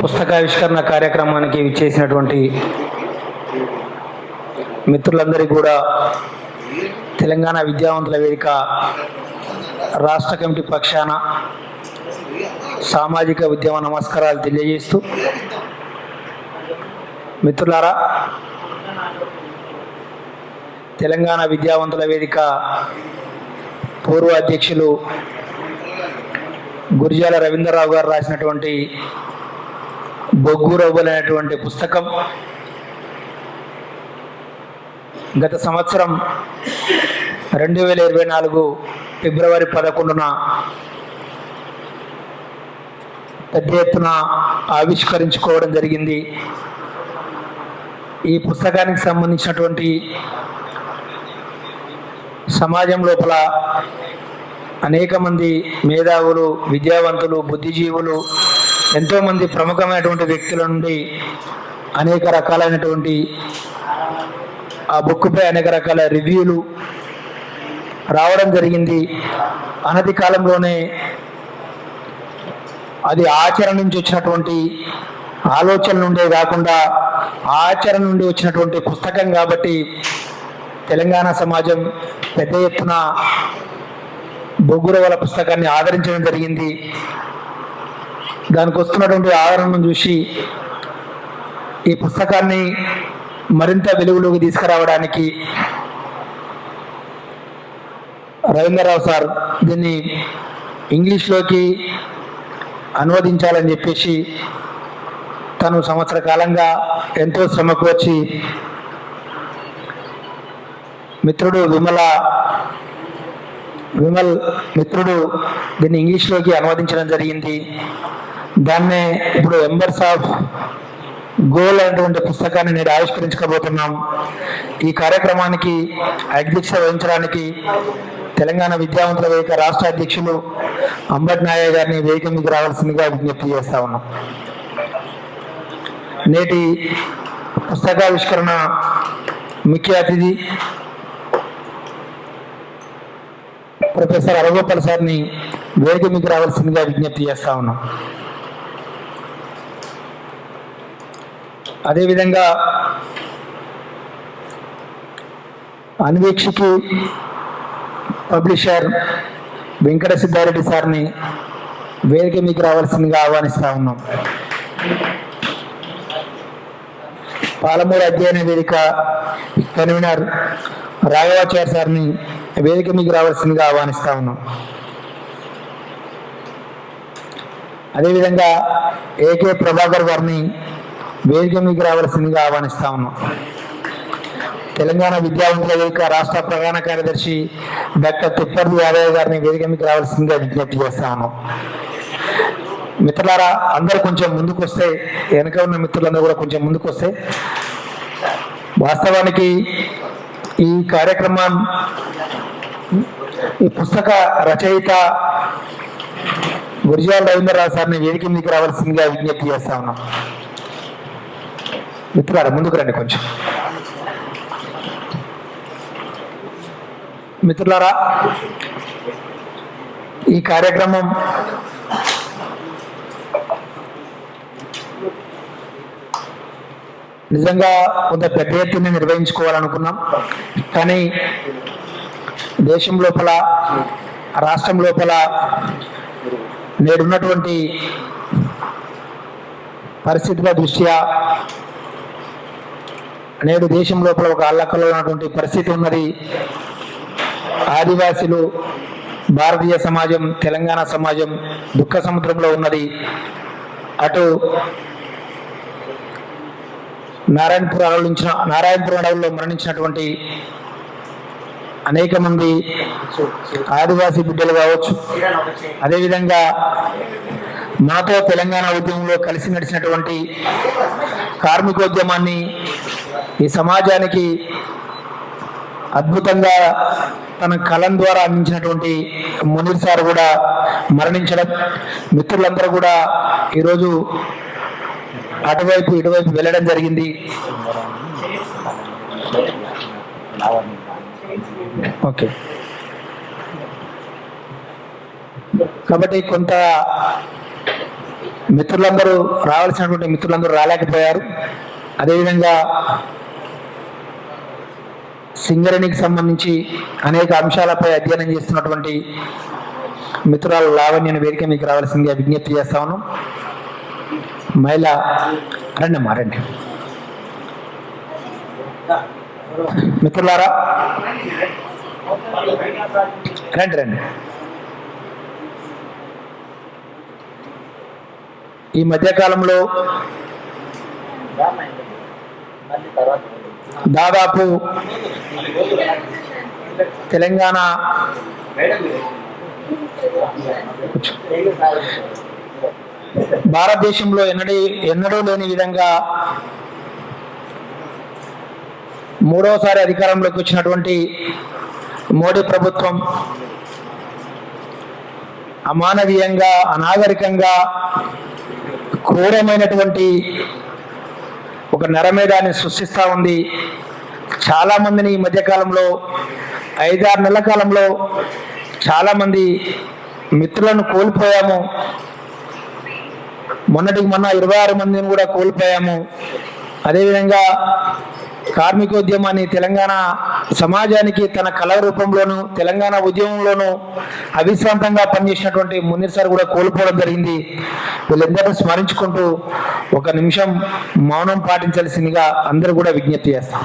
పుస్తకావిష్కరణ కార్యక్రమానికి విచ్చేసినటువంటి మిత్రులందరికీ కూడా తెలంగాణ విద్యావంతుల వేదిక రాష్ట్ర కమిటీ పక్షాన సామాజిక ఉద్యమ నమస్కారాలు తెలియజేస్తూ, మిత్రులారా, తెలంగాణ విద్యావంతుల వేదిక పూర్వ అధ్యక్షులు గురిజాల రవీంద్రరావు గారు రాసినటువంటి బొగ్గు రవ్వలు అనేటువంటి పుస్తకం గత సంవత్సరం 2024 ఫిబ్రవరి 11న పెద్ద ఎత్తున ఆవిష్కరించుకోవడం జరిగింది. ఈ పుస్తకానికి సంబంధించినటువంటి సమాజం లోపల అనేక మంది మేధావులు, విద్యావంతులు, బుద్ధిజీవులు, ఎంతోమంది ప్రముఖమైనటువంటి వ్యక్తుల నుండి అనేక రకాలైనటువంటి ఆ బుక్పై అనేక రకాల రివ్యూలు రావడం జరిగింది. అనతి కాలంలోనే అది ఆచరణ నుంచి వచ్చినటువంటి ఆలోచన నుండే కాకుండా ఆచరణ నుండి వచ్చినటువంటి పుస్తకం కాబట్టి తెలంగాణ సమాజం పెద్ద ఎత్తున బొగ్గురవ్వల పుస్తకాన్ని ఆదరించడం జరిగింది. దానికి వస్తున్నటువంటి ఆదరణను చూసి ఈ పుస్తకాన్ని మరింత వెలుగులోకి తీసుకురావడానికి రవీంద్రరావు సార్ దీన్ని ఇంగ్లీష్లోకి అనువదించాలని చెప్పేసి తను సంవత్సర కాలంగా ఎంతో శ్రమకు వచ్చి మిత్రుడు విమల్ మిత్రుడు దీన్ని ఇంగ్లీష్లోకి అనువదించడం జరిగింది. దాన్నే ఇప్పుడు ఎంబర్స్ ఆఫ్ గోల్ అనేటువంటి పుస్తకాన్ని నేను ఆవిష్కరించకపోతున్నాం. ఈ కార్యక్రమానికి అధ్యక్షత వహించడానికి తెలంగాణ విద్యావంతుల వేదిక రాష్ట్ర అధ్యక్షులు అంబటి నాయ గారిని వేదిక మీకు రావాల్సిందిగా విజ్ఞప్తి చేస్తా ఉన్నాం. నేటి పుస్తకావిష్కరణ ముఖ్య అతిథి ప్రొఫెసర్ అరగోపాల్ సార్ని వేదిక మీకు రావాల్సిందిగా విజ్ఞప్తి చేస్తా ఉన్నాం. అదేవిధంగా అన్వేక్షికి పబ్లిషర్ వెంకట సిద్ధారెడ్డి సార్ని వేదిక మీకు రావాల్సిందిగా ఆహ్వానిస్తా ఉన్నాం. పాలమూరు అధ్యయన వేదిక కన్వీనర్ రాఘవాచార్య సార్ని వేదిక మీకు రావాల్సిందిగా ఆహ్వానిస్తా ఉన్నాం. అదేవిధంగా ఏకే ప్రభాకర్ గారిని వేదిక మీకు రావాల్సిందిగా ఆహ్వానిస్తా ఉన్నాం. తెలంగాణ విద్యావంతుల వేదిక రాష్ట్ర ప్రధాన కార్యదర్శి డాక్టర్ తిప్పర్తి యాదవ్ గారిని వేదిక మీకు రావాల్సిందిగా విజ్ఞప్తి చేస్తా ఉన్నాం. మిత్రులారా, అందరూ కొంచెం ముందుకు వస్తే, వెనక ఉన్న మిత్రులందరూ కూడా కొంచెం ముందుకు వస్తే, వాస్తవానికి ఈ కార్యక్రమం ఈ పుస్తక రచయిత గురిజాల రవీంద్రరావు సార్ని వేదిక మీకు రావాల్సిందిగా విజ్ఞప్తి చేస్తా ఉన్నాం. మిత్రులారా, ముందుకు రండి కొంచెం. మిత్రులారా, ఈ కార్యక్రమం నిజంగా కొంత పెద్ద ఎత్తున నిర్వహించుకోవాలనుకున్నాం. కానీ దేశం లోపల, రాష్ట్రం లోపల నేడున్నటువంటి పరిస్థితుల దృష్ట్యా నేడు దేశం లోపల ఒక అల్లకల్లో ఉన్నటువంటి పరిస్థితి ఉన్నది. ఆదివాసీలు, భారతీయ సమాజం, తెలంగాణ సమాజం దుఃఖ సముద్రంలో ఉన్నది. అటు నారాయణపూర్ అడవుల్లో మరణించినటువంటి అనేక మంది ఆదివాసీ బిడ్డలు కావచ్చు, అదేవిధంగా మాతో తెలంగాణ ఉద్యమంలో కలిసి నడిచినటువంటి కార్మికోద్యమాన్ని ఈ సమాజానికి అద్భుతంగా తన కలం ద్వారా అందించినటువంటి మునీర్ సార్ కూడా మరణించడం, మిత్రులందరూ కూడా ఈరోజు అటువైపు ఇటువైపు వెళ్ళడం జరిగింది. ఓకే, కాబట్టి కొంత మిత్రులందరూ రావాల్సినటువంటి మిత్రులందరూ రాలేకపోయారు. అదేవిధంగా సింగరేణికి సంబంధించి అనేక అంశాలపై అధ్యయనం చేస్తున్నటువంటి మిత్రురాలు లావణ్యను వేదిక మీకు రావాల్సిందిగా విజ్ఞప్తి చేస్తాను. మహిళ రండమ్మా రండి. మిత్రులారా రండి రండి. ఈ మధ్యకాలంలో దాదాపు తెలంగాణ భారతదేశంలో ఎన్నడూ లేని విధంగా మూడవసారి అధికారంలోకి వచ్చినటువంటి మోడీ ప్రభుత్వం అమానవీయంగా, అనాగరికంగా, క్రూరమైనటువంటి ఒక నరమేధాన్ని సృష్టిస్తూ ఉంది. చాలామందిని ఈ మధ్యకాలంలో 5-6 నెలల కాలంలో చాలామంది మిత్రులను కోల్పోయాము. మొన్నటికి మొన్న 26 మందిని కూడా కోల్పోయాము. అదేవిధంగా కార్మికోద్యమాన్ని, తెలంగాణ సమాజానికి తన కళ రూపంలోనూ, తెలంగాణ ఉద్యమంలోనూ అవిశ్రాంతంగా పనిచేసినటువంటి మునీర్ సార్ కూడా కోల్పోవడం జరిగింది. వీళ్ళందరినీ స్మరించుకుంటూ 1 నిమిషం మౌనం పాటించాల్సిందిగా అందరూ కూడా విజ్ఞప్తి చేస్తాం.